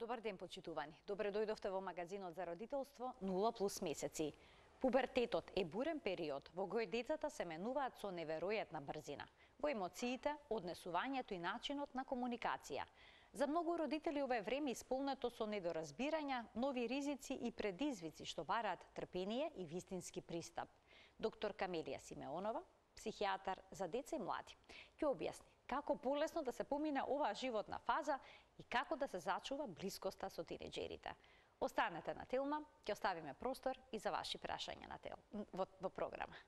Добар ден, почитувани. Добре дојдовте во магазинот за родителство 0+ месеци. Пубертетот е бурен период во кој децата се менуваат со неверојатна брзина во емоциите, однесувањето и начинот на комуникација. За многу родители ова е време исполнето со недоразбирања, нови ризици и предизвици што бараат трпение и вистински пристап. Доктор Камелија Симеонова, психијатар за деца и млади, ќе објасни како полесно да се помине оваа животна фаза и како да се зачува блискоста со тинеџерите. Останете на Телма, ќе оставиме простор и за ваши прашања на во програма.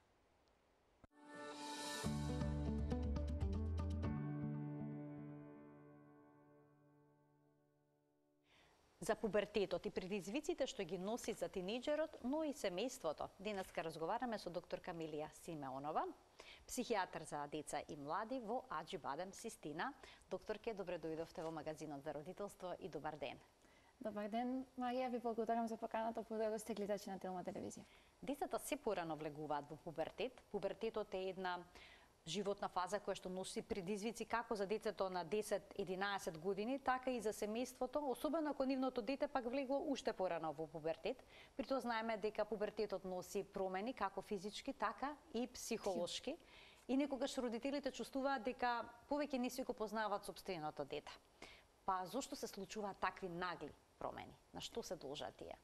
За пубертетот и предизвиците што ги носи за тинеџерот, но и семејството. Денеска разговараме со доктор Камелија Симеонова, психијатар за деца и млади во Аџибадем, Систина. Докторке, добре дојдовте во магазинот за родителство и добар ден. Добар ден, Марија, ви благодарам за поканата, поздраво сте гледачи на Телма телевизија. Децата се порано влегуваат во пубертет. Пубертетот е една животна фаза која што носи предизвици како за децето на 10-11 години, така и за семејството, особено ако нивното дете пак влегло уште порано во пубертет. Притоа знаеме дека пубертетот носи промени како физички, така и психолошки. И некогаш родителите чувствуваат дека повеќе не си го познаваат сопственото дете. Па зошто се случуваат такви нагли промени? На што се должат тие?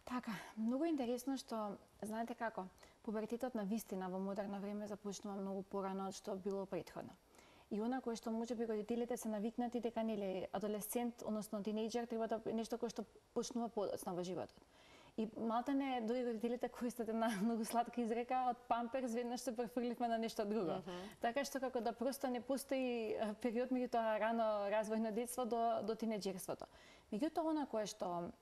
Така, многу интересно што, знаете како, пубертетот на вистина во модерно време започнува многу порано од што било претходно. И она кое што можеби родителите се навикнати дека нели адолесцент, односно тинејџер треба да нешто кое што почнува подоцна во животот. И малтене дури родителите користат една многу сладка изрека, од памперс веднаш се префрливме на нешто друго. Така што како да просто не постои период меѓу тоа рано развојно детство до тинеџерството. Меѓутоа она кое што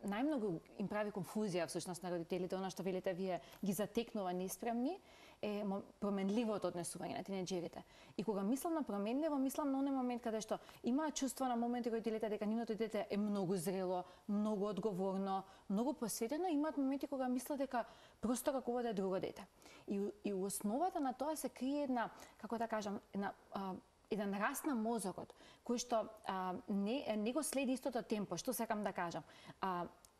најмногу им прави конфузија всушност на родителите, она што велите вие ги затекнува неспремни, е променливото однесување на тинеџерите. И кога мислам на променливо, мислам на оној момент каде што имаат чувство на моменти родителите дека нивното дете е многу зрело, многу одговорно, многу посветено, имаат моменти кога мислат дека просто како ова да е друго дете. И у основата на тоа се крие една, како да кажам, еден раст на мозокот, кој што не го следи истото темпо, што сакам да кажам.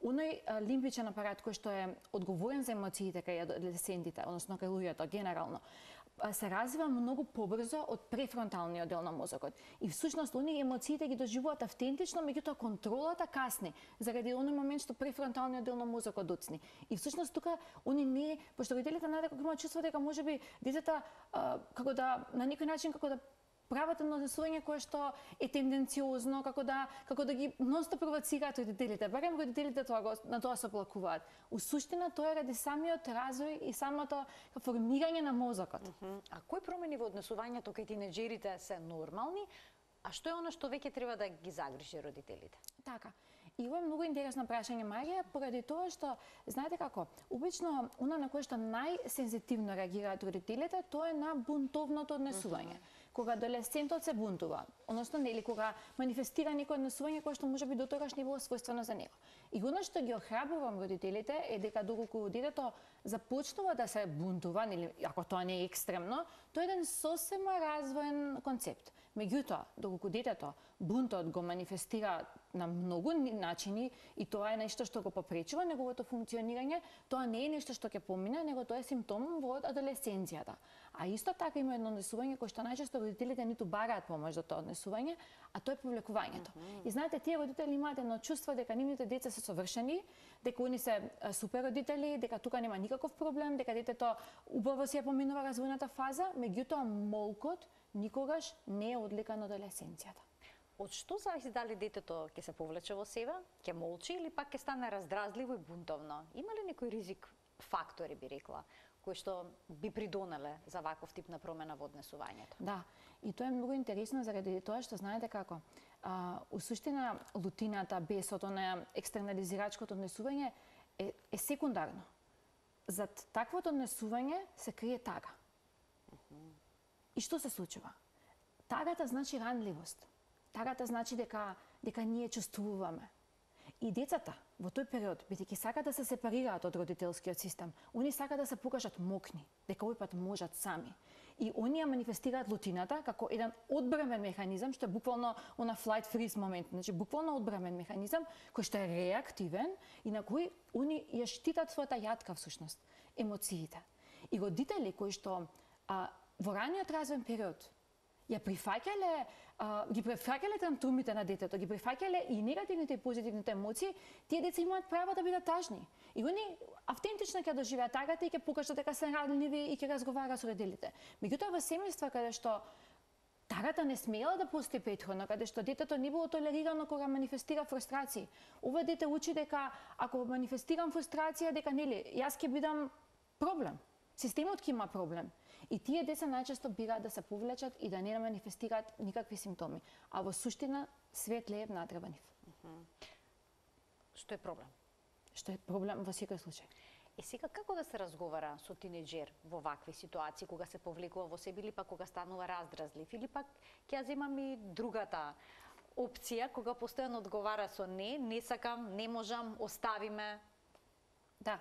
Оној лимбичен апарат кој што е одговорен за емоциите кај адолесцентите, односно кај луѓето генерално, се развива многу побрзо од префронталниот дел на мозокот. И всушност оние емоциите ги доживуваат автентично, меѓутоа контролата касни, заради оној момент што префронталниот дел на мозокот доцни. И всушност тука они не, пошто родителите најдека имаат чувство дека можеби детето како да на некој начин како да прават едно однесување кое што е тенденциозно, како да ги ностоп провоцираат родителите. Барем родителите на тоа се оплакуваат. У суштина тоа е ради самиот развој и самото формирање на мозокот. А кои промени во однесувањето кај тинеџерите се нормални, а што е она што веќе треба да ги загрижи родителите? Така. И ова е многу интересно прашање, Марија, поради тоа што, знаете како, обично, она на кое што најсензитивно реагираат родителите, тоа е на бунтовното однесување. Кога адолесцентот се бунтува, односно нели кога манифестира некој однесување кое што можеби дотогаш не било својствено за него. И она што ги охрабрувам родителите е дека доколку детето започнува да се бунтува, нели ако тоа не е екстремно, тоа е еден сосема развоен концепт. Меѓутоа, доколку детето бунтот го манифестира на многу начини и тоа е нешто што го попречува неговото функционирање, тоа не е нешто што ќе помине, него тоа е симптом во адолесценцијата. А исто така има едно однесување кое што најчесто родителите ниту бараат помош за тоа однесување, а тоа е повлекувањето. И знаете, тие родители имаат едно чувство дека нивните деца се совршени, дека они се супер родители, дека тука нема никаков проблем, дека детето убаво си ја поминува развојната фаза, меѓутоа молкот никогаш не е одлика на адолесценцијата. Од што зависи дали детето ќе се повлече во себе, ќе молчи или пак ќе стане раздразливо и бунтовно? Има ли некој ризик фактори, би рекла, кои што би придонеле за ваков тип на промена во однесувањето? Да, и тоа е многу интересно заради тоа што знаете како, у суштина лутината, бесот, оне екстернализирачкото однесување е секундарно. Зад таквото однесување се крие тага. И што се случува? Тагата значи ранливост. Тагата значи дека ние чувствуваме. И децата во тој период, бидејќи сакаат да се сепарираат од родителскиот систем, они сакаат да се покажат мокни, дека овој пат можат сами. И они ја манифестираат лутината како еден одбрамен механизам, што е буквално на flight freeze момент, значи буквално одбрамен механизам кој што е реактивен и на кој они ја штитат својата јатка всушност, емоциите. И родители кои што во раниот развоен период ги прифаќале тантумите на детето, ги прифаќале и негативните и позитивните емоции, тие деца имаат право да бидат тажни. И они автентично ќе доживеат тагата и ќе покажат дека се радливи и ќе разговараат со родителите. Меѓутоа во семејства каде што тагата не смеела да постои претходно, каде што детето не било толерирано кога манифестира фрустрации. Ова дете учи дека ако манифестирам фрустрација, дека нели јас ќе бидам проблем. Системот ќе има проблем. И тие деца најчесто бираат да се повлечат и да не манифестираат никакви симптоми. А во суштина свет лее внатре во нив. Што е проблем? Што е проблем во секој случај. Сега како да се разговара со тинеџер во вакви ситуации, кога се повлекува во себе или пак кога станува раздразлив, или пак ќе ја земам и другата опција, кога постојано одговара со не сакам, не можам, оставиме. Да.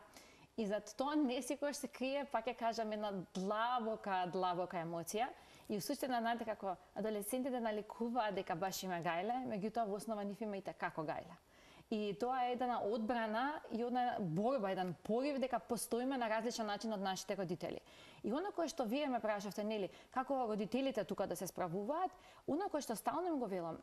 И зад тоа не секојаш се крие, пак ќе кажам, една длабока емоција. И во суштина, знаете како адолесцентите наликуваат дека баш има гајле, меѓутоа во основа нив има и како гајле. И тоа е една одбрана и една борба, еден порив дека постоиме на различен начин од нашите родители. И оно кое што вие ме прашавте, нели, како родителите тука да се справуваат, оно кое што стално им го велам,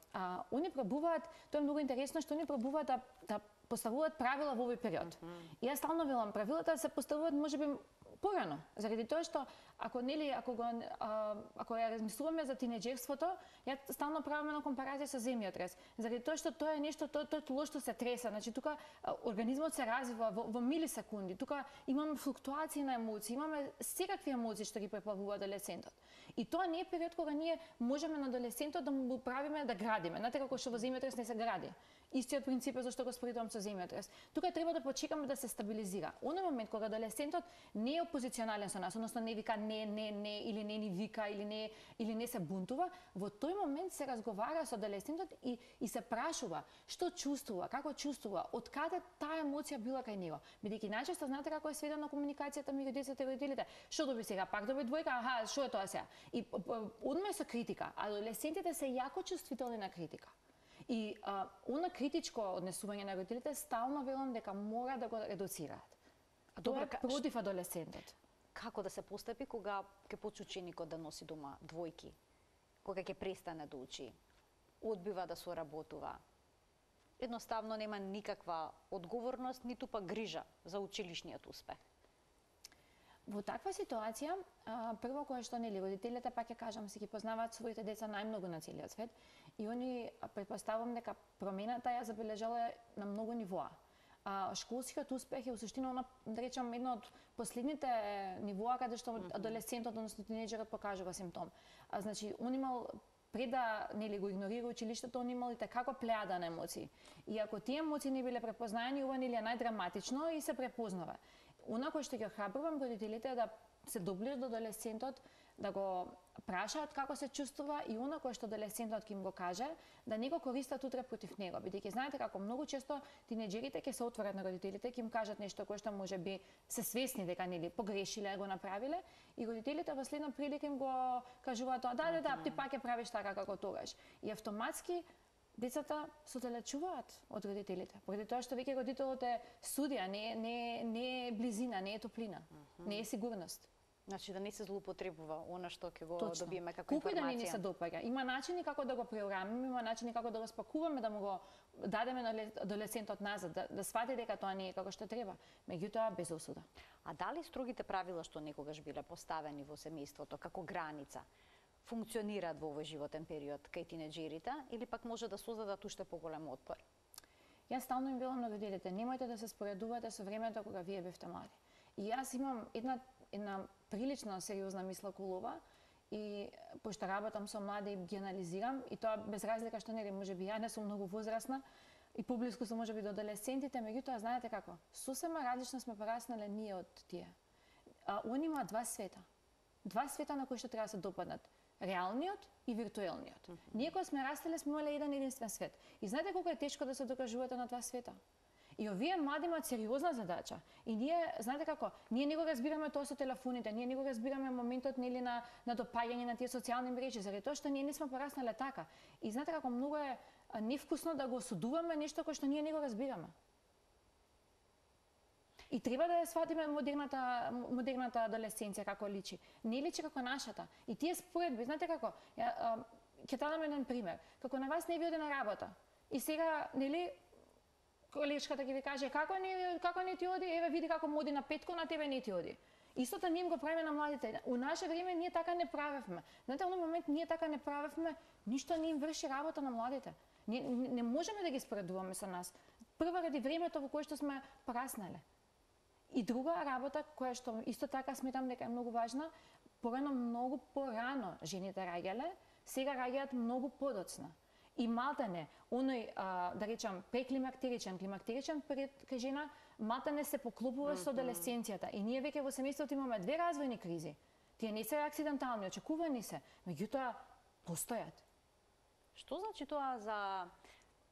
они пробуваат, тоа е многу интересно што они пробуваат да поставуваат правила во овој период. И јас стално велам, правилата се поставуваат можеби порано, заради тоа што ако ја размислуваме за тинеџерството, ја стално правиме на компарација со земјотрес, заради тоа што тоа е нешто, тоа е тло што се тресе, значи тука организмот се развива во милисекунди, тука имаме флуктуации на емоции, имаме секакви емоции што ги преплавува адолесцентот. И тоа не е период кога ние можеме на адолесцентот да му правиме да градиме, знаете како што во земјотрес не се гради. Истиот принцип е зашто го споредувам со земјотрес. Тука треба да почекаме да се стабилизира. Оној момент кога адолесцентот не е опозиционален со нас, односно не вика не или не ни вика или не се бунтува, во тој момент се разговара со адолесцентот и се прашува што чувствува, како чувствува, од каде таа емоција била кај него. Бидејќи најчесто знаете како е сведена комуникацијата меѓу децата и родителите. Што доби сега? Пак доби двојка? Аха, што е тоа сега? И одме со критика. Адолесцентите се јако чувствителни на критика. И она критичко однесување на родителите стално велам дека мора да го редуцираат. Тоа е против адолесцентот. Како да се постапи кога ќе почне ученикот да носи дома двојки? Кога ќе престане да учи? Одбива да соработува? Едноставно нема никаква одговорност, ниту па грижа за училишниот успех. Во таква ситуација, прво кое што нели родителите, пак ќе кажам, се ги познаваат своите деца најмногу на целиот свет и они претпоставувам дека промената ја забележала на многу нивоа. Школскиот успех е усуштина да речам едно од последните нивоа каде што адолесцентот, односно тинеџерот покажува симптом. Значи, он имал пред да нели го игнорира училиштето, он имал и како плејада на емоции. И ако тие емоции не биле препознаени, ова нели е најдраматично и се препознава. Она кој што ги охрабрувам родителите е да се доближат до адолесцентот, да го прашаат како се чувствува и она кое што адолесцентот ќе им го каже, да не го користат утре против него. Бидејќи знаете како многу често тинеџерите ќе се отворат на родителите, ќе им кажат нешто кое што можеби се свесни дека нели погрешиле, го направиле и родителите во следна прилика им го кажуваат тоа, да, ти пак ќе правиш така како тогаш. И автоматски децата се оддалечуваат од родителите, поради тоа што веќе родителот е судија, не е близина, не е топлина, не е сигурност. Значи да не се злоупотребува она што ќе го добиеме како информација. Колку и да не се допаѓа, има начини како да го преурамиме, има начини како да го спакуваме, да му го дадеме на адолесцентот назад, да свати дека тоа не е како што треба, меѓутоа без осуда. А дали строгите правила што некогаш биле поставени во семејството како граница функционираат во овој животен период кај тинеџерите или пак може да создадат уште поголем отпор? Јас стално им велам на родителите, немојте да се споредувате со времето кога вие бевте млади. И јас имам една прилично сериозна мисла околу ова и пошто работам со млади ги анализирам и тоа без разлика што нели можеби ја не сум многу возрастна и поблиску сум можеби до адолесцентите, меѓутоа знаете како, сосема различно сме пораснале ние од тие. Они имаат два света на кои што треба да се допаднат. Реалниот и виртуелниот. Ние кога сме растеле сме имале еден единствен свет. И знаете колку е тешко да се докажувате на два света? И овие млади имаат сериозна задача. И ние, знаете како, ние не го разбираме тоа со телефоните, ние не го разбираме моментот нели на допаѓање на тие социјални мрежи, заради тоа што ние не сме пораснале така. И знаете како многу е невкусно да го осудуваме нешто кое што ние не го разбираме. И треба да ја сватиме модерната адолесценција како личи. Не личи како нашата. И тие споредби, знаете како, ќе дадам еден пример. Како на вас не ви оди на работа. И сега, нели, колешката ќе ви каже како не ти оди, еве види како му оди на петко, на тебе не ти оди. Истото ние го правиме на младите. У наше време ние така не правевме. Знаете, во момент ние така не правевме, ништо не им врши работа на младите. Не можеме да ги споредуваме со нас. Прво ради времето во кое што сме пораснале. И друга работа која што исто така сметам дека е многу важна, многу порано жените раѓале, сега раѓаат многу подоцна. И малтене, оној, да речам, преклимактеричен, климактеричен период кај жена, малтене се поклопува со адолесценцијата. И ние веќе во семејството имаме две развојни кризи. Тие не се акцидентални, очекувани се, меѓутоа постојат. Што значи тоа за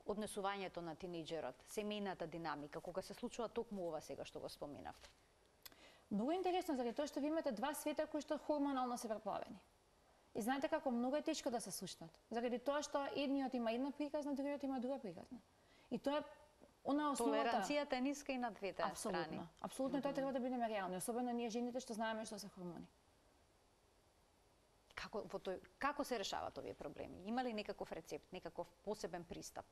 однесувањето на тинејџерот, семејната динамика, кога се случува токму ова сега што го споменавте? Многу интересно, заради тоа што ви имате два света кои што хормонално се преплавени. И знаете како многу е тешко да се слушнат, заради тоа што едниот има една приказна, другиот има друга приказна. И тоа е она основата. Толеранцијата е ниска и на двете страни. Апсолутно, тоа треба да бидеме реални, особено ние жените што знаеме што се хормони. Како се решаваат овие проблеми? Има ли некаков рецепт, некаков посебен пристап?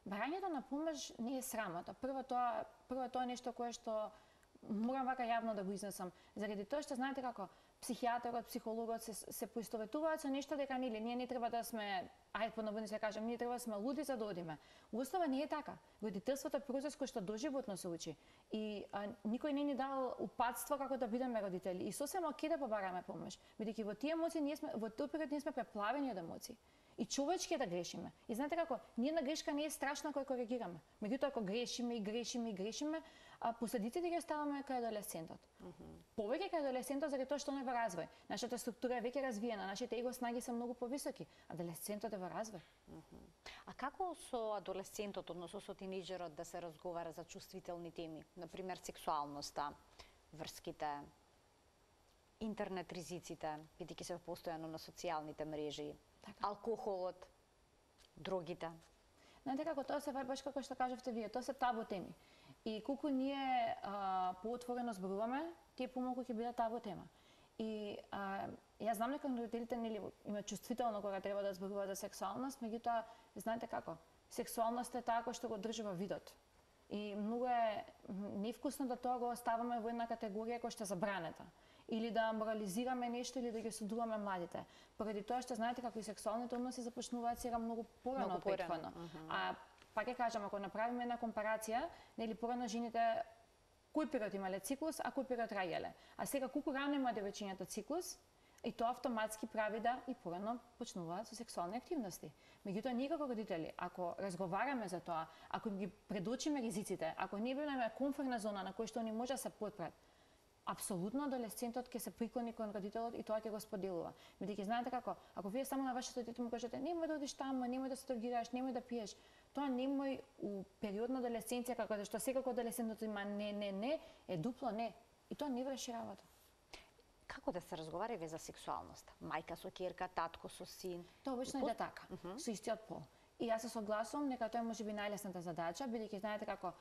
Барањето на помош не е срамота. Прво тоа е нешто кое што морам вака јавно да го изнесам, заради тоа што знаете како психијатрот, психологот се поистоветуваат со нешто дека нели ние не треба да сме, поновно се кажам, ние треба да сме луди за да одиме. Уостава не е така. Родителството е процес кој што доживотно се учи и никој не ни дал упатство како да бидеме родители. И сосема окей да побараме помош, бидејќи во тие емоции во тој период ние сме преплавени од емоции. И човечки е да грешиме. И знаете како, ниједна грешка не е страшна која коригираме. Меѓутоа ако грешиме, последиците ги оставаме кај адолесцентот. Повеќе кај адолесцентот заради тоа што он е во развој. Нашата структура е веќе развиена, нашите его снаги се многу повисоки. Адолесцентот е во развој. А како со адолесцентот, односно со тинејџерот да се разговара за чувствителни теми, например сексуалноста, врските, интернет ризиците, бидејќи се постојано на социјалните мрежи, алкохолот, дрогите? Знаете како, тоа се баш како што кажавте вие, тоа се табу теми. И колку ние поотворено зборуваме, тие помалку ќе бидат табу тема. И јас знам дека родителите нели има чувствително кога треба да зборуваат за сексуалност, меѓутоа знаете како, сексуалноста е таа која што го држи во видот. И многу е невкусно да тоа го оставаме во една категорија која што е забранета. Или да морализираме нешто или да ги осудуваме младите. Поради тоа што знаете како и сексуалните односи започнуваат сега многу порано од претходно. А пак ќе кажам, ако направиме една компарација, нели порано жените кој период имале циклус, а кој период раѓале. А сега колку рано има девојчињата циклус, и тоа автоматски прави да и порано почнуваат со сексуални активности. Меѓутоа ние како родители, ако разговараме за тоа, ако ги предочиме ризиците, ако не бидеме комфортна зона на која што они може да се подпрат, апсолутно адолесцентот ќе се приклони кон родителот и тоа ќе го споделува. Бидејќи знаете како, ако вие само на вашето дете му кажете немој да одиш таму, немој да се дрогираш, немој да пиеш, тоа немој у период на адолесценција како што секако адолесцентот има не, е дупло не. И тоа не врши работа. Како да се разговара за сексуалност? Мајка со ќерка, татко со син? Тоа обично е така, со истиот пол. И јас се согласувам дека тоа е можеби најлесната задача, бидејќи знаете како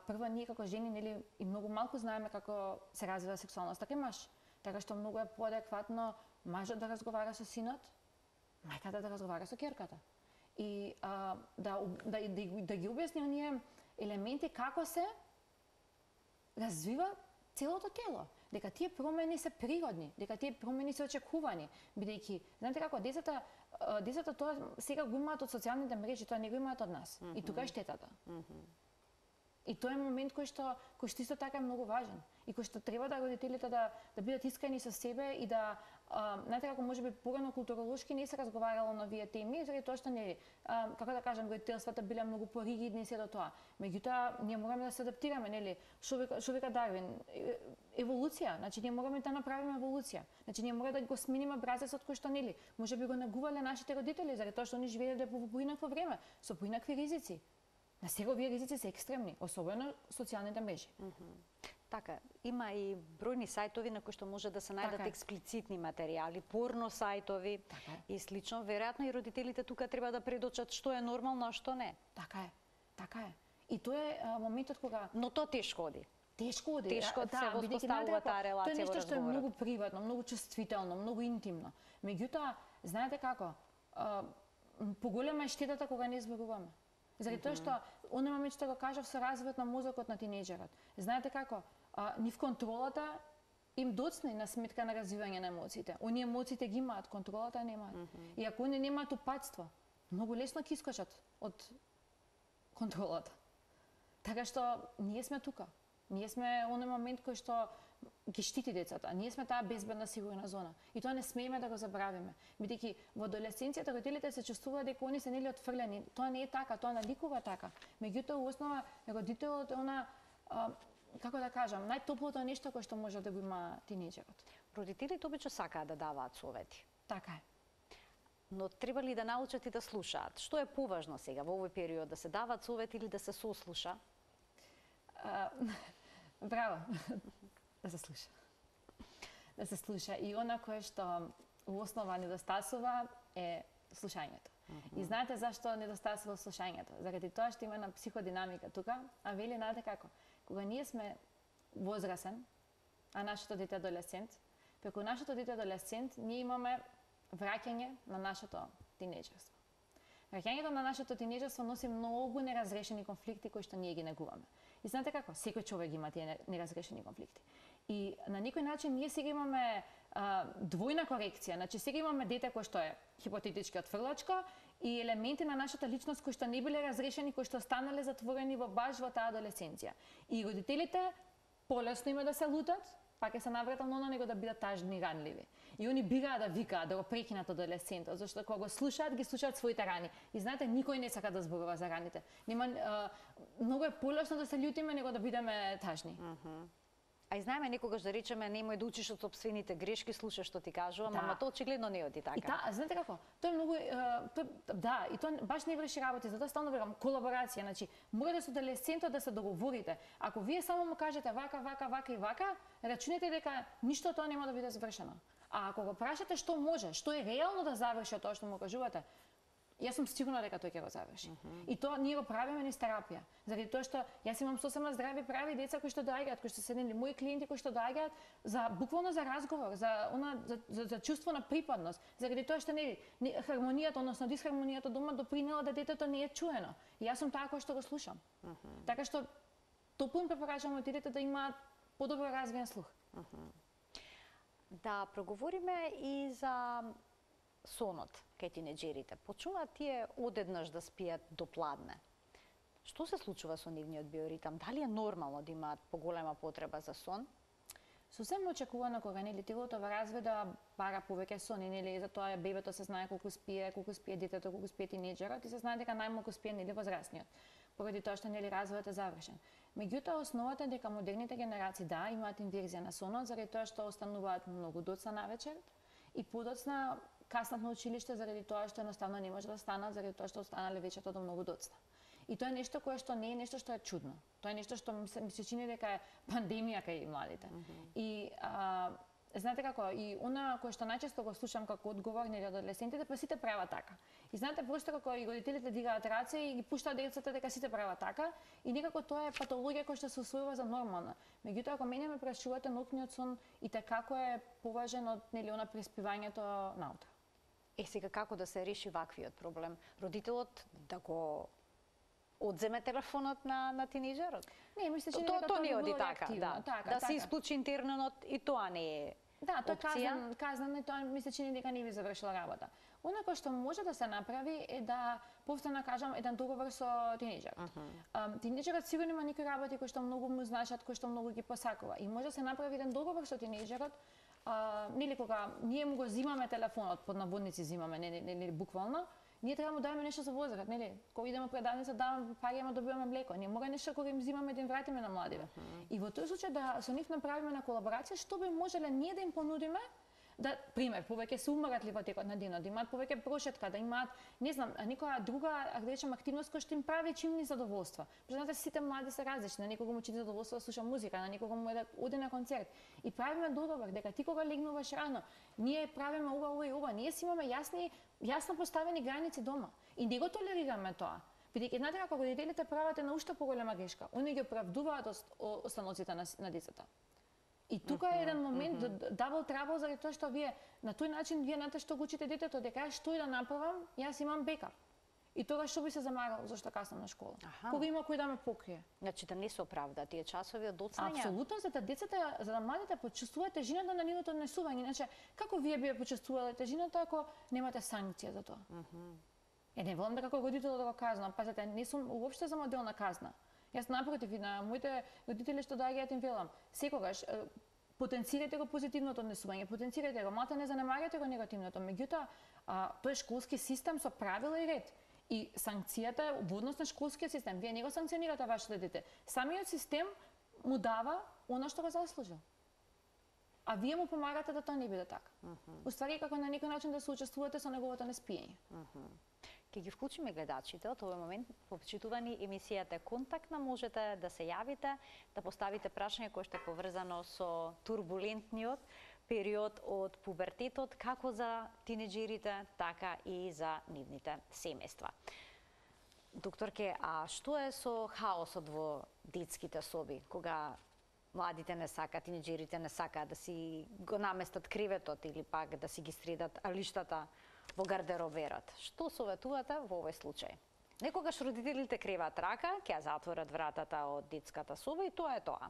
прво ние како жени нели и многу малку знаеме како се развива сексуалноста кај маж. Така што многу е поадекватно мажот да разговара со синот, мајката да разговара со ќерката. И да ги објасни оние елементи како се развива целото тело, дека тие промени се природни, дека тие промени се очекувани, бидејќи знаете како децата тоа сега го имаат од социјалните мрежи, тоа не го имаат од нас. И тука е штетата. И тоа е момент кој што исто така е многу важен и кој што треба да родителите да бидат искрени со себе и да знаете како можеби порано културолошки не се разговарало на овие теми, заради тоа што не како да кажам родителствата биле многу поригидни се до тоа. Меѓутоа ние мораме да се адаптираме, нели? Што вика Дарвин, еволуција, значи ние мораме да направиме еволуција. Значи ние мора да го смениме образецот кој што нели можеби го негувале нашите родители заради тоа што они живееле во поинакво време, со поинакви ризици. На сега овие ризици се екстремни, особено социјалните мрежи. Така, има и бројни сајтови на кои што може да се најдат Така е. експлицитни материјали, порно сајтови Така е. и слично. Веројатно и родителите тука треба да предочат што е нормално, а што не. Така е, така е. И тоа е моментот кога Но то тешко оди. тешко оди. Тешко се бидејќи воспоставува знаете како, таа релација тоа е во нешто што е разговорот. многу приватно, многу чувствително, многу интимно. Меѓутоа, знаете како, поголема е штетата кога не зборуваме. Заради тоа што оној момент што го кажав со развојот на мозокот на тинејџерот. Знаете како, нив контролата им доцне на сметка на развивање на емоциите. Оние емоциите ги имаат, контролата немаат. И ако они немаат упатство, многу лесно ќе искочат од контролата. Така што ние сме тука. Ние сме оној момент кој што ги штити децата. Ние сме таа безбедна сигурна зона. И тоа не смееме да го забравиме. Бидејќи во адолесценцијата родителите се чувствуваат дека они се нели отфрлени. Тоа не е така, тоа наликува така. Меѓутоа, во основа, родителот е она, како да кажам, најтоплото нешто кое што може да го има тинејџерот. Родителите обично сакаат да даваат совети. Така е. Но треба ли да научат и да слушаат? Што е поважно сега во овој период, да се даваат совети или да се сослуша? Браво. Да се слуша. Да се слуша. И она кое што во основа недостасува е слушањето. И знаете зашто недостасува слушањето? Заради тоа што има една психодинамика тука, а вели знаете како? Кога ние сме возрасен, а нашето дете адолесцент, преку нашето дете адолесцент ние имаме враќање на нашето тинејџерство. Враќањето на нашето тинејџерство носи многу неразрешени конфликти кои што ние ги негуваме. И знаете како? Секој човек има тие неразрешени конфликти. И на некој начин ние сега имаме двојна корекција. Значи сега имаме дете кое што е хипотетички отфрлачко и елементи на нашата личност кои што не биле разрешени, кои што останале затворени во баш во таа адолесценција. И родителите полесно има да се лутат, па ќе се навратат на оно него да бидат тажни и ранливи. И они бираат да викаат, да го прекинат адолесцентот, зашто кога го слушаат, ги слушаат своите рани. И знаете, никој не сака да зборува за раните. Нема, многу е полесно да се љутиме него да бидеме тажни. А и знаеме некогаш да речеме немој да учиш од сопствените грешки, слушаш што ти кажувам, Да. ама тоа очигледно не оди така. И знаете како? Тоа е многу и тоа баш не врши работи, затоа стално верам колаборација, значи мора да се адолесцентот да се договорите. Ако вие само му кажете вака и вака, рачунете дека ништо тоа нема да биде завршено. А ако го прашате што може, што е реално да заврши тоа што му кажувате, јас сум сигурна дека тој ќе го заврши. И тоа ние го правиме низ терапија. Заради тоа што јас имам сосема здрави прави деца кои што доаѓаат, кои што се мои клиенти кои што доаѓаат за буквално за разговор, за чувство на припадност. Заради тоа што хармонијата, односно дисхармонијата дома допринела да детето не е чуено. И јас сум таа која што го слушам. Така што топло препорачувам родителите да имаат подобро развиен слух. Да проговориме и за сонот кај тинеџерите. Почнуваат тие одеднаш да спијат до пладне. Што се случува со нивниот биоритам? Дали е нормално да имаат поголема потреба за сон? Сосем очекувано кога нели телото во развој да бара повеќе сон и нели за тоа бебето се знае колку спие детето, колку спие тинеџерот и се знае дека најмалку спие нели возрастниот. Поради тоа што нели развојот е завршен. Меѓутоа основата е дека модерните генерации имаат инверзија на сонот заради тоа што остануваат многу доцна навечер и подоцна каснат на училиште заради тоа што едноставно не може да станат заради тоа што останале вечерта до многу доцна. И тоа е нешто кое што не е нешто што е чудно. Тоа е нешто што ми се чини дека е пандемија кај младите. И знаете како, и она кое што најчесто го слушам како одговор на адолесцентите, па сите прават така. И знаете просто како и родителите дигаат раце и ги пуштаат децата дека сите прават така и некако тоа е патологија која што се усвојува за нормална. Меѓутоа ако мене ме прашувате, ноќниот сон и како е поважен од нели она преспивањето наутро. Сега како да се реши ваквиот проблем? Родителот да го одземе телефонот на тинеџерот? Не, мислам че тоа не оди така, да се така. исклучи интернетот и тоа не е. Да, тоа опција. казано и тоа мисля че дека не би завршила работа. Она кој што може да се направи е да повторно кажам еден договор со тинеџерот. Тинеџерот сигурно има некои работи кои што многу му значат, кои што многу ги посакува и може да се направи еден договор со тинеџерот. Нели кога ние му го зимаме телефонот, под наводници зимаме, не буквално, ние треба му даваме нешто за возраст, нели? Кога идеме предавница, даваме пари, ама добиваме млеко. Ние мора нешто кога им зимаме да им вратиме на младиве. И во тој случај да со нив направиме на колаборација, што би можеле ние да им понудиме, да пример, повеќе се уморат ли во текот на денот, да имаат повеќе прошетка, да имаат, не знам, некоја друга, да речем, активност која што им прави чимни задоволства. Знаете, сите млади се различни, на некого му чини задоволство да слуша музика, на некого му е да оди на концерт. И правиме додобар дека ти кога легнуваш рано, ние правиме ова и ова, ние си имаме јасно поставени граници дома и не го толерираме тоа. Бидејќи знаете како родителите прават една уште поголема грешка, они ги оправдуваат останоците на децата. И тука е еден момент дабл трабл заради тоа што вие на тој начин вие знаете што го учите детето дека што и да направам, јас имам бекап. И тогаш што би се замарал зашто каснам на школа? Кога има кој да ме покрие? Значи да не се оправда тие часови од доцнање? Апсолутно, за да децата, за да младите почувствуваат тежината на нивното однесување. Иначе како вие би почувствувале тежината ако немате санкција за тоа? Не волам да како родител да го казнам, пазете, не сум уопште за модел на казна. Јас напротив и на моите родители што доаѓаат им велам, секогаш потенцирајте го позитивното однесување, потенцирајте го, малку не занемарете го негативното. Меѓутоа, тој е школски систем со правила и ред. И санкцијата е во однос на школскиот систем. Вие не го санкционирате вашето дете. Самиот систем му дава она што го заслужил. А вие му помагате да тоа не биде така. Уствари како на некој начин да се учествувате со неговото неспиење. Ке ги вклучиме гледачите од овој момент, почитувани емисијата Контактна, можете да се јавите, да поставите прашање кое што е поврзано со турбулентниот период од пубертетот, како за тинеџерите, така и за нивните семејства. Докторке, а што е со хаосот во детските соби, кога младите не сакаат, тинеџерите не сакаат да си го наместат креветот или пак да си ги средат алиштата во гардероберот? Што советувате во овој случај? Некогаш родителите креваат рака, ќе ја затворат вратата од детската соба и тоа е тоа.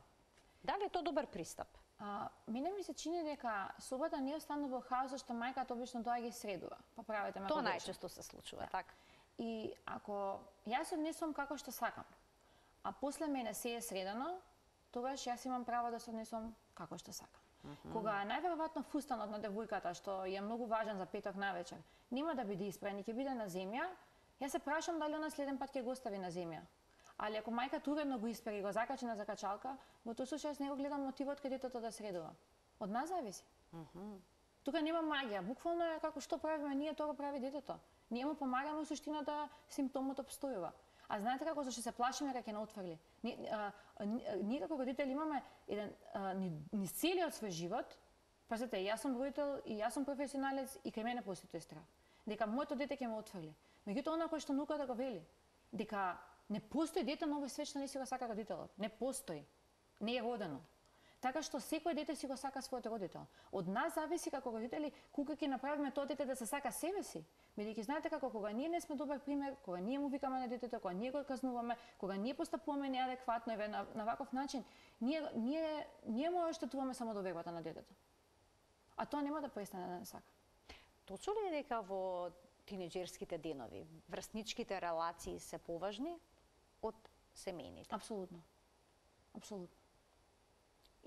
Дали е тоа добар пристап? Мене ми се чини дека собата не останува во хаос, што мајката обично тоа ги средува. Поправете ме. Тоа најчесто се случува, така. И ако јас однесувам како што сакам, а после мене се е средено, тогаш јас имам право да се однесувам како што сакам. Кога најверојатно фустанот на девојката, што е многу важен за петок навечер, нема да биде испран и ќе биде на земја, јас се прашам дали она следен пат ќе го остави на земја. Али ако мајката уредно го испери и го закачи на закачалка, во тој случај јас не го гледам мотивот кај детето да средува. Од нас зависи. Тука нема магија, буквално е како што правиме ние, тоа го прави детето. Ние му помагаме, во суштина да симптомот обстојува. А знаете како зашто се плашиме дека ќе не отфрли? Ние како родители имаме еден низ целиот свој живот, пазете, јас сум родител и јас сум професионалец и кај мене постои тој страх. Дека моето дете ќе ме отфрли. Меѓутоа она кој што науката го вели, дека не постои дете на овој свет што не си го сака родителот. Не постои. Не е родено. Така што секој дете си го сака својот родител. Од нас зависи како родители кога ќе направиме тоа дете да се сака себе си. Бидејќи знаете како кога ние не сме добар пример, кога ние му викаме на детето, кога ние го казнуваме, кога ние постапуваме неадекватно и на ваков начин, ние му оштетуваме само довербата на детето. А тоа нема да престане да не сака. Точно ли е дека во тинеџерските денови врсничките релации се поважни од семејните? Апсолутно. Апсолутно.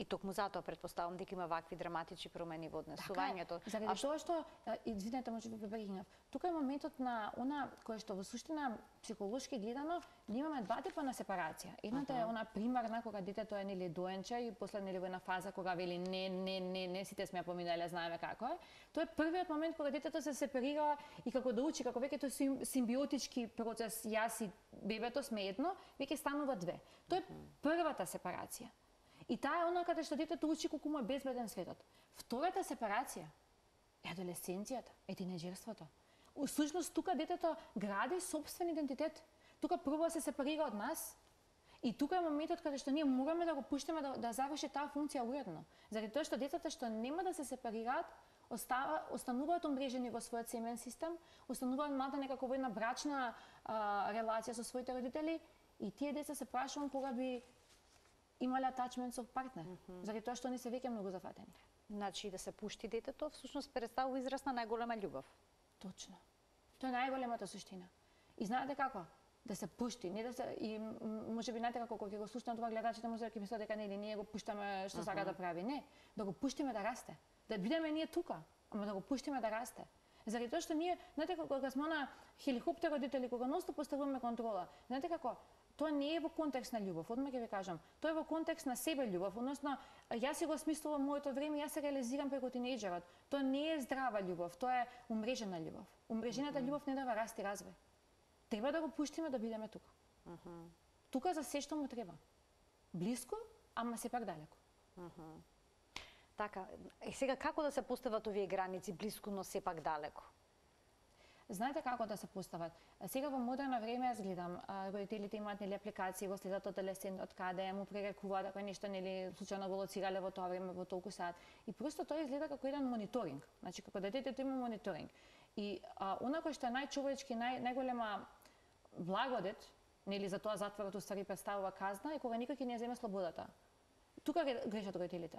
И токму затоа претпоставам дека има вакви драматични промени во однесувањето. Така, заради тоа што, извинете, може би прекинав. Тука е моментот на она кој што во суштина психолошки гледано, ние имаме два типа на сепарација. Едната е она примарна кога детето е нели доенче и после нели во една фаза кога вели не сите сме ја поминале, знаеме како е. Тоа е првиот момент кога детето се сепарира и како да учи, како веќе тој симбиотички процес, јас и бебето сме едно, веќе станува две. Тоа е првата сепарација. И таа е она каде што детето учи колку му е безбеден светот. Втората сепарација е адолесценцијата, е тинеџерството. Всушност тука детето гради сопствен идентитет. Тука прво се сепарира од нас. И тука е моментот каде што ние мораме да го пуштиме да заврши таа функција уредно. Заради тоа што децата што нема да се сепарираат, остануваат умрежени во својот семеен систем, остануваат малку некако во една брачна релација со своите родители и тие деца се прашувам кога би имале атачмент со партнер, заради тоа што они се веќе многу зафатени. Значи да се пушти детето, всушност представува израз на најголема љубов. Точно. Тоа е најголемата суштина. И знаете како? Да се пушти, не да се и можеби знаете како кога ќе го слушнат ова гледачите може да ќе мислат дека нели ние го пуштаме што сака да прави, не, да го пуштиме да расте. Да бидеме ние тука, ама да го пуштиме да расте. Заради тоа што ние, знаете кога сме на хеликоптер родители, кога носно поставуваме контрола, знаете како, тоа не е во контекст на љубов, одма ќе ви кажам. Тоа е во контекст на себе љубов, односно јас си го смислувам моето време, јас се реализирам преку тинејџерот. Тоа не е здрава љубов, тоа е умрежена љубов. Умрежената љубов не дава раст и развој. Треба да го пуштиме да бидеме тука. Тука за се што му треба. Блиско, ама сепак далеко. Така, и сега како да се постават овие граници блиску, но сепак далеко? Знаете како да се постават? Сега во модерно време јас гледам, родителите имаат нели апликации, го следат аделесцентот каде му пререкуваат ако нешто нели случајно го лоцирале во тоа време во толку саат. И просто тоа изгледа како еден мониторинг. Значи како детето има мониторинг. И онако што е најчовечки, најголема благодет, нели за тоа затворот уствари представува казна, е кога никој ќе не земе слободата. Тука грешат родителите.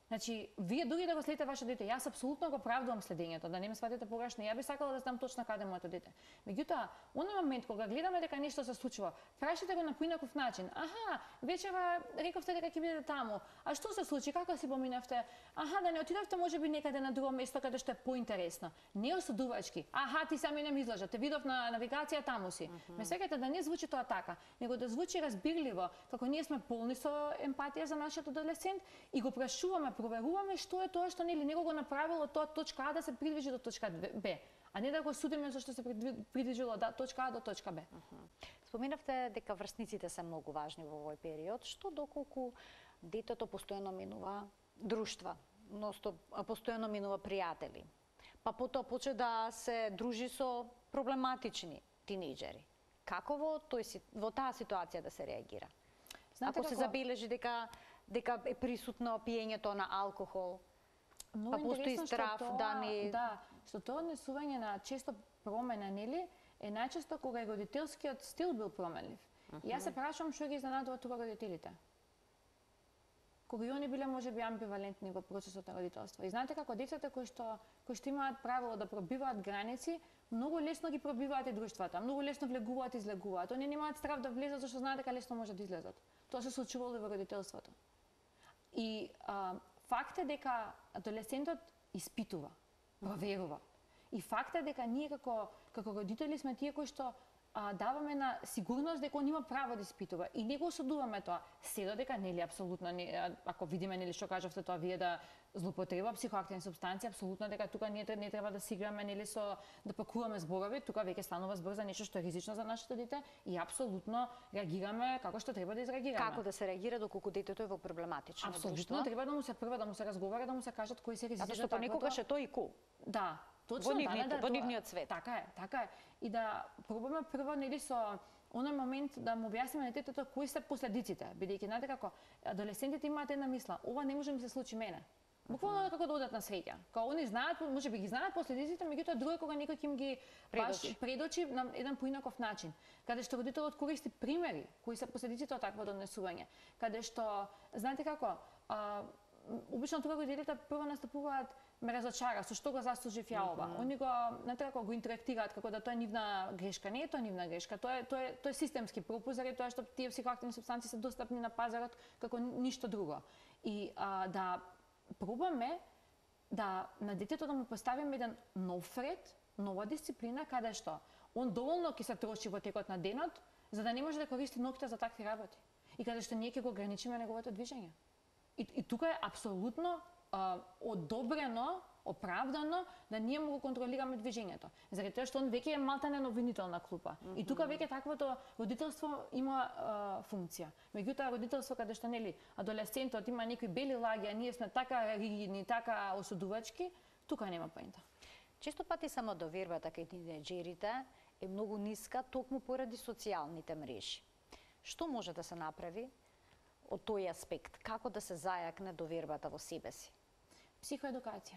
Значи, вие дури да го следите ваше дете, јас апсолутно го правдувам следењето, да не ме сватите погрешно. Ја би сакала да знам точно каде е моето дете. Меѓутоа, оној момент кога гледаме дека нешто се случува, прашате го на поинаков начин. Аха, вечера рековте дека ќе бидете таму. А што се случи? Како си поминавте? Аха, да не отидовте можеби некаде на друго место каде што е поинтересно. Не осудувачки. Аха, ти сами не ми излажа, те видов на навигација таму си. Ме сеќате да не звучи тоа така, него да звучи разбирливо, како ние сме полни со емпатија за нашиот аделесцент и го прашуваме, проверуваме што е тоа што нели него го направило тоа точка А да се придвижи до точка Б, а не да го судиме зашто се придвижило од точка А до точка Б. Споминавте дека врсниците се многу важни во овој период, што доколку детето постојано минува друштва, постојано минува пријатели, па потоа почне да се дружи со проблематични тинејџери. Како во таа ситуација да се реагира? Знаете ако се забележи дека е присутно пиењето на алкохол, па постои страф да не... Да, што тоа однесување на често промена, нели, е најчесто кога и родителскиот стил бил променлив. И јас се прашувам што ги изненадува тука родителите. Кога и они биле можеби амбивалентни во процесот на родителство. И знаете како децата кои што имаат правило да пробиваат граници, многу лесно ги пробиваат и друштвата, многу лесно влегуваат и излегуваат. Они немаат страв да влезат зашто знаат дека лесно може да излезат. Тоа се случувало и во родителството. И факт е дека аделесцентот испитува, проверува. И факт е дека ние како родители сме тие кои што даваме на сигурност дека он има право да испитува и не го осудуваме тоа. Се додека нели апсолутно не, ако видиме нели што кажавте тоа вие да злоупотреба психоактивни супстанции, апсолутно дека тука ние не треба да си играме нели со да пакуваме зборови, тука веќе станува збор за нешто што е ризично за нашето дете и апсолутно реагираме како што треба да изреагираме. Како да се реагира доколку детето е во проблематично друштво? Апсолутно треба да му се да му се разговара, да му се кажат кои се ризиците. Затоа што понекогаш е тој и кул. Да. Точно, во нивниот свет. Така е. И да пробаме прво нели со оној момент да му објасниме на детето кои се последиците, бидејќи знаете како аделесцентите имаат една мисла, ова не може да ми се случи мене. Буквално како да одат на среќа. Као они знаат, можеби ги знаат последиците, меѓутоа друго кога некој ќе им ги предочи на еден поинаков начин, каде што родителот користи примери кои се последиците од такво однесување, каде што знаете како обично тука родителите прво настапуваат ме разочара, со што го заслужив ја ова. Они го го интерактираат како да тоа е нивна грешка. Не е тоа нивна грешка, тоа е системски пропуст заради тоа што тие психоактивни супстанции се достапни на пазарот како ништо друго. И да пробаме да на детето да му поставиме еден нов ред, нова дисциплина каде што он доволно ќе се троши во текот на денот за да не може да користи ноќта за такви работи. И каде што ние ќе го ограничиме неговото движење. И тука е апсолутно одобрено, оправдано да ние му го контролираме движењето. Заради тоа што он веќе е малтане обвинител на клупа. И тука веќе таквото родителство има функција. Меѓутоа родителство каде што нели аделесцентот има некои бели лаги, а ние сме така ригидни, така осудувачки, тука нема поента. Често пати самодовербата кај тинејџерите е многу ниска токму поради социјалните мрежи. Што може да се направи од тој аспект? Како да се зајакне довербата во себе си? Психоедукација.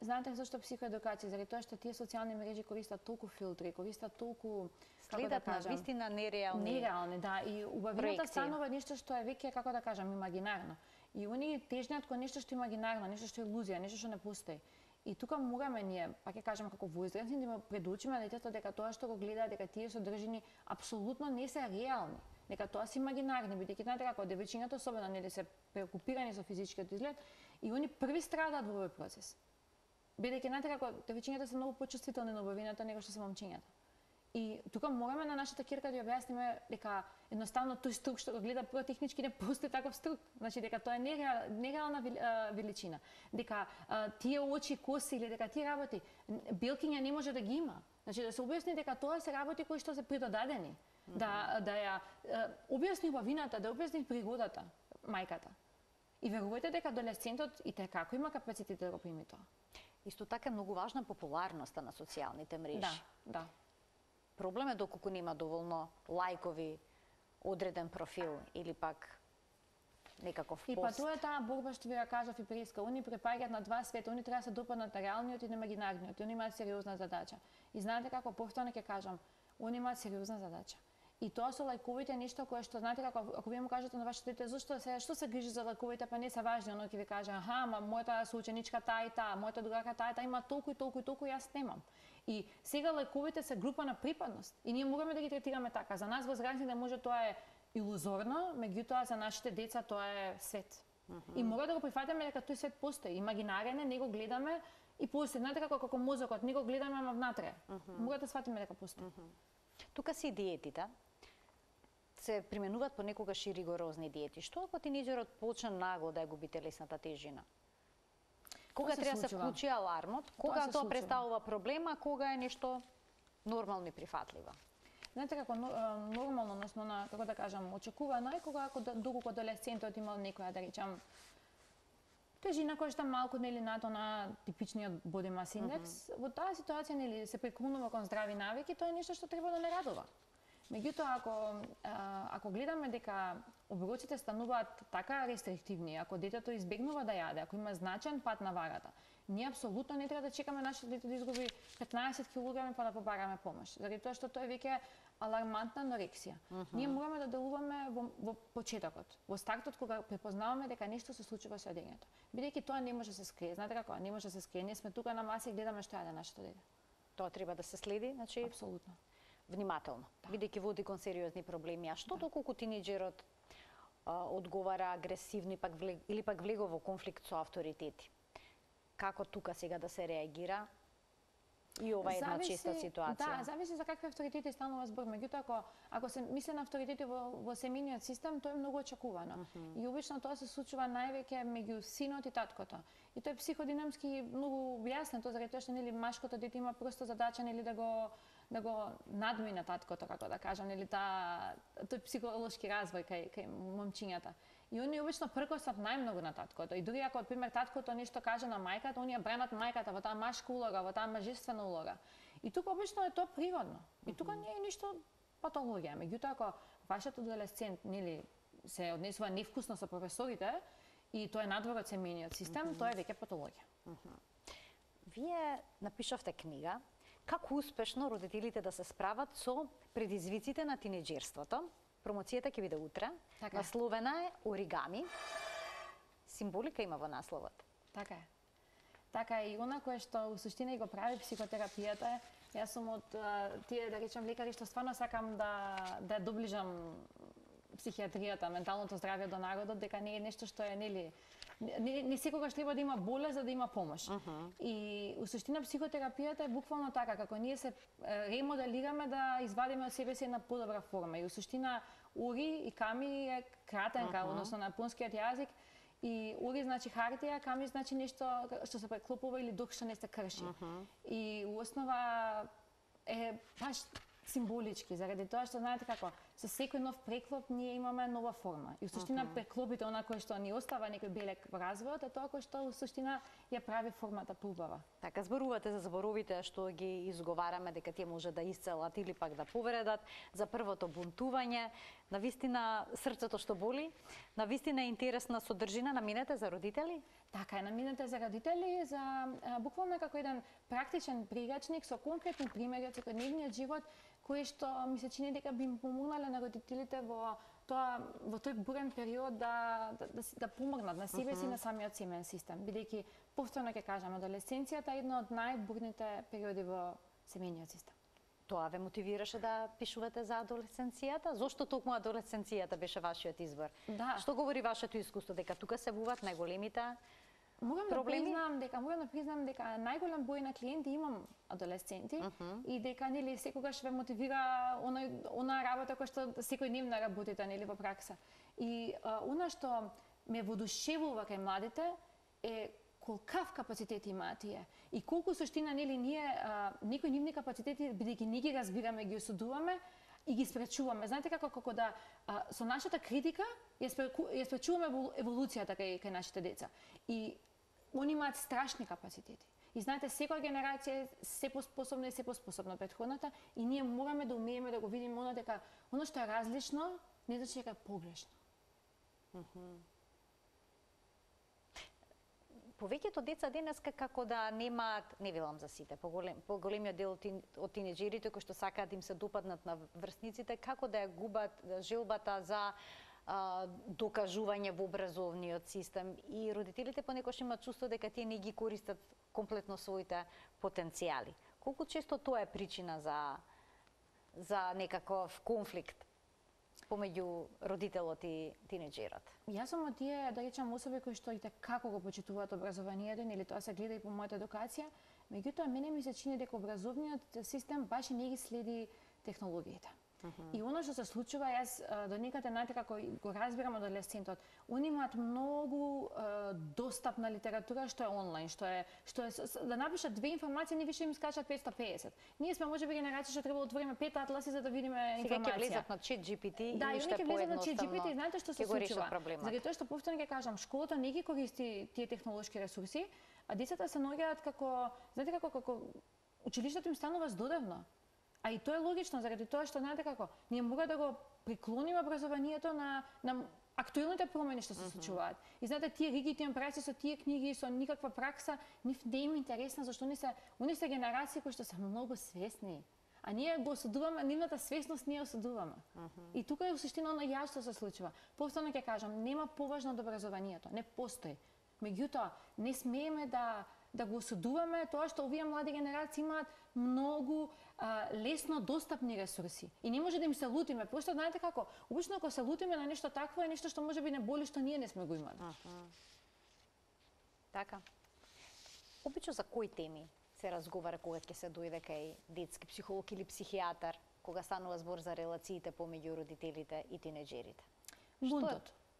Знаете зашто психоедукација? Заради тоа што тие социјални мрежи користат толку филтри, користат толку следат на вистина нереални. Нереални, да, и убавината станува нешто што е веќе како да кажам имагинарно. И они тежнат кон нешто што е имагинарно, нешто што е илузија, нешто што не постои. И тука мораме ние, па ќе кажам како возрастни, да му предучиме детето дека тоа што го гледа, дека тие содржини апсолутно не се реални. Нека тоа се имагинарни, бидејќи знаете како девојчињата особено нели се преокупирани со физичкиот изглед и они први страдаат во овој процес. Бидејќи знаете како девојчињата се многу почувствителни на убавината него што се момчињата. И тука мораме на нашата кирка да ја објасниме дека едноставно тој струк што го гледа прво технички не постои таков струк. Значи дека тоа е нереална величина. Дека тие очи, коси или дека тие работи белкиња не може да ги има. Значи да се објасни дека тоа се работи кои што се придодадени. Да ја објасни убавината, да објасни пригодата мајката. И верувајте дека адолесцентот и како има капацитет да го прими тоа. Исто така многу важна популарноста на социјалните мрежи. Да. Проблем е доколку нема доволно лајкови, одреден профил или пак некаков пост. И па тоа е таа борба што ви ја кажав и преска. Они препаѓаат на два света, они треба да се допаднат на реалниот и на имагинарниот. Они имаат сериозна задача. И знаете како повторно ќе кажам, они имаат сериозна задача. И тоа со лајковите е нешто кое што знаете како ако вие му кажете на вашето дете што се грижи за лајковите, па не се важни, оно ќе ви каже аха, ма мојата соученичка таа и таа, мојата другарка таа има толку и толку јас немам. И сега лајковите се група на припадност и ние мораме да ги третираме така. За нас возрастните може тоа е илузорно, меѓутоа за нашите деца тоа е свет. И мора да го прифатиме дека тој свет постои, имагинарен е, него гледаме и постои. Знаете како мозокот, него гледаме ама внатре. Мора да сватиме дека постои. Тука се диетите. Се применуваат понекогаш и ригорозни диети. Што ако тинеџерот почне нагло да ја губи телесната тежина? Кога треба да се вклучи алармот? Кога тоа представува проблема, кога е нешто нормално и прифатливо? Знаете како нормално, односно како да кажам, очекувано е кога доколку адолесцентот има некоја да речам тежина која што малку нели над на типичниот body mass index, во таа ситуација нели се преклонува кон здрави навики, тоа е нешто што треба да не радува. Меѓутоа, ако гледаме дека оброците стануваат така рестриктивни, ако детето избегнува да јаде, ако има значаен пат на вагата, ние апсолутно не треба да чекаме нашето дете да изгуби 15 кг па да побараме помош. Заради тоа што тоа е веќе алармантна анорексија. Ние мораме да делуваме во почетокот, во стартот кога препознаваме дека нешто се случува со јадењето. Бидејќи тоа не може да се скрие. Знаете како? Не може да се скрие. Ние сме тука на маса и гледаме што јаде нашето дете. Тоа треба да се следи, значи апсолутно. Внимателно, бидејќи води кон сериозни проблеми. А што доколку тинеџерот одговара агресивно или пак влегува во конфликт со авторитети? Како тука сега да се реагира? И ова е една честа ситуација. Да, зависи за какви авторитети станува збор. Меѓутоа, ако се мисли на авторитети во семејниот систем, тоа е многу очекувано. И обично тоа се случува највеќе меѓу синот и таткото. И тоа е психодинамски многу објаснето, заради тоа што нели машкото дете има просто задача нели да го надмине таткото, како да кажам, нели тој психолошки развој кај момчињата. И они обично пркосат најмногу на таткото. И дури ако, од пример, таткото нешто каже на мајката, они ја бранат мајката во таа машка улога, во таа мажествена улога. И тука обично е тоа природно. И тука не е ништо патологија. Меѓутоа, ако вашиот адолесцент нели се однесува невкусно со професорите и тоа е надвор од семејниот систем, тоа е веќе патологија. Вие напишавте книга Како успешно родителите да се справат со предизвиците на тинеџерството. Промоцијата ќе биде утре. Така. Насловена е Оригами. Символика има во насловот. Така е. Така е и она кое што у суштина и го прави психотерапијата е, јас сум од тие да речам лекари што стварно сакам да доближам психијатријата, менталното здравје до народот, дека не е нешто што е нели не секогаш треба да има болест за да има помош. И у суштина психотерапијата е буквално така, како ние се ремоделираме да извадиме од себе си една подобра форма. И у суштина Ори и Ками е кратенка, односно на японскиот јазик. И Ори значи хартија, Ками значи нешто што се преклопува или дух што не се крши. И у основа е баш символички, заради тоа што знаете како, со секој нов преклоп ние имаме нова форма. И у суштина преклопите она кој што ни остава некој белек во развојот, е тоа кој што у суштина ја прави формата поубава. Така, зборувате за зборовите што ги изговараме дека тие може да исцелат или пак да повредат, за првото бунтување, навистина срцето што боли, навистина интересна содржина наминете за родители? Така е, наминете за родители, за буквално како еден практичен прирачник со конкретни примери од секојдневниот живот кои што ми се чини дека би им помогнале на родителите во тој бурен период да помогнат на себе си и на самиот семеен систем, бидејќи повторно ќе кажам, адолесценцијата е една од најбурните периоди во семејниот систем. Тоа ве мотивираше да пишувате за адолесценцијата? Зошто токму адолесценцијата беше вашиот избор? Да. Што говори вашето искуство дека тука се буваат најголемите Морам проблеми? Морам да признам дека најголем број на клиенти имам адолесценти и дека нели секогаш ве мотивира она работа која што секојдневно работите нели во пракса. И она што ме воодушевува кај младите е колкав капацитет имаат тие и колку суштина нели ние некои нивни капацитети бидејќи не ги разбираме, ги осудуваме и ги спречуваме. Знаете како да со нашата критика ја спречуваме еволуцијата кај нашите деца. И они имаат страшни капацитети. И знаете, секоја генерација е се поспособна и се поспособна од претходната и ние мораме да умееме да го видиме оно дека оно што е различно не значи дека е погрешно. Повеќето деца денеска како да немаат, не велам за сите, поголемиот дел од тинеџерите кои што сакаат да им се допаднат на врсниците, како да ја губат желбата за докажување во образовниот систем и родителите понекогаш имаат чувство дека тие не ги користат комплетно своите потенцијали. Колку често тоа е причина за некаков конфликт помеѓу родителот и тинеџерот? Јас сум од тие, да речам, особи кои што и како го почитуваат образованието, или тоа се гледа и по мојата едукација, меѓутоа мене ми се чини дека образовниот систем баш и не ги следи технологиите. И оно што се случува, јас до некаде знаете како го разбирам адолесцентот, они имаат многу достапна литература што е онлайн, што е да напишат две информации, не више им скачат 550. Ние сме можеби генерација што треба да отвориме 5 атласи за да видиме информација. Сега ќе влезат на ChatGPT и уште поедноставно. И знаете што се случува? Заради тоа што повторно ќе кажам, школата не ги користи тие технолошки ресурси, а децата се наоѓаат како, знаете како училиштето им станува здодевно. А и тоа е логично, заради тоа што знаете како, ние мора да го приклониме образованието на актуелните промени што се случуваат. И знаете, тие ригидни праци со тие книги, со никаква пракса, нив не им интересна, зашто они се генерации кои што се многу свесни. А ние го осудуваме, нивната свесност ние осудуваме. И тука е суштина на ја што се случува. Повторно ќе кажам, нема поважно од образованието, не постои. Меѓутоа, не смееме да го осудуваме тоа што овие млади генерации имаат многу лесно достапни ресурси. И не може да им се лутиме. Просто знаете како, обично ако се лутиме на нешто такво е нешто што можеби не боли што ние не сме го имали. Така. Обично за кои теми се разговара кога ќе се дојде кај детски психолог или психијатар, кога станува збор за релациите помеѓу родителите и тинеџерите?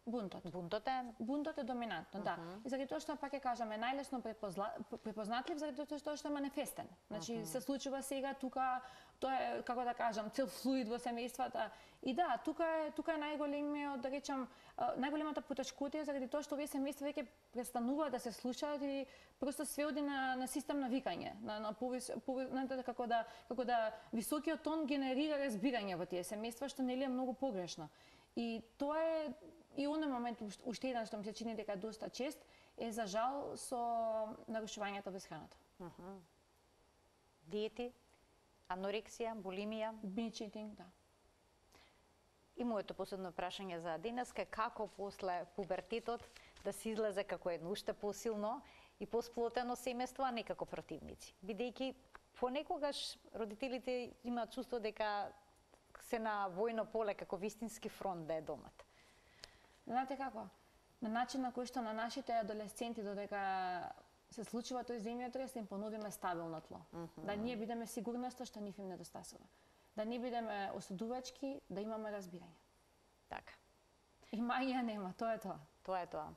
Бунтот е доминантно, да. И заради тоа што пак ќе кажаме најлесно препознатлив заради тоа што е манифестен. Значи се случува сега тука, тоа е како да кажам цел флуид во семејствата. И да, тука е најголемиот, да речам, најголемата потешкотија заради тоа што овие семејства веќе престануваат да се слушаат и просто све оди на систем на викање, како да високиот тон генерира разбирање во тие семејства што нели е многу погрешно. И тоа е и оној момент уште еден што ми се чини дека е доста чест е за жал со нарушувањето во исхраната. Диети, анорексија, булимија, binge eating, да. И моето последно прашање за денеска е како после пубертетот да се излезе како едно уште посилно и посплотено семејство, а не како противници. Бидејќи понекогаш родителите имаат чувство дека се на војно поле како вистински фронт да е домот. Знаете како? На начин на кој што на нашите адолесценти додека се случува тој земјотрес да им понудиме стабилно тло. Да ние бидеме сигурноста што нив им недостасува. Да не бидеме осудувачки, да имаме разбирање. Така. И магија нема, тоа е тоа. Тоа е тоа.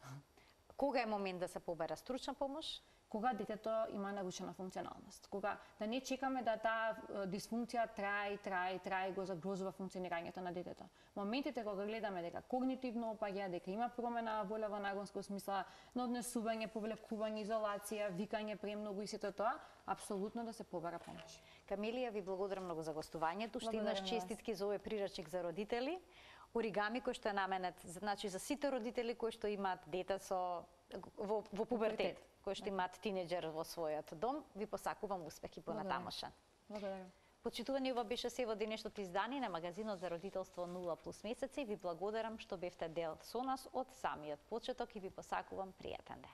Кога е момент да се побера стручна помош? Кога детето има нарушена функционалност. Кога да не чекаме да таа дисфункција трае, го загрозува функционирањето на детето. Моментите кога гледаме дека когнитивно опаѓа, дека има промена волево нагонско смисла на однесување, повлекување, изолација, викање премногу и сето тоа, апсолутно да се побара помош. Камелија, ви благодарам многу за гостувањето. Уште еднаш честитки за овој прирачник за родители. Оригами кој што е наменет, значи за сите родители кои што имаат дете во пубертет, кои што имаат тинеџер во својот дом, ви посакувам успех и понатамошен. Благодарам. Почитувани, ова беше се во денешното издание на магазинот за родителство 0+ месеци. Ви благодарам што бевте дел со нас од самиот почеток и ви посакувам пријатен ден.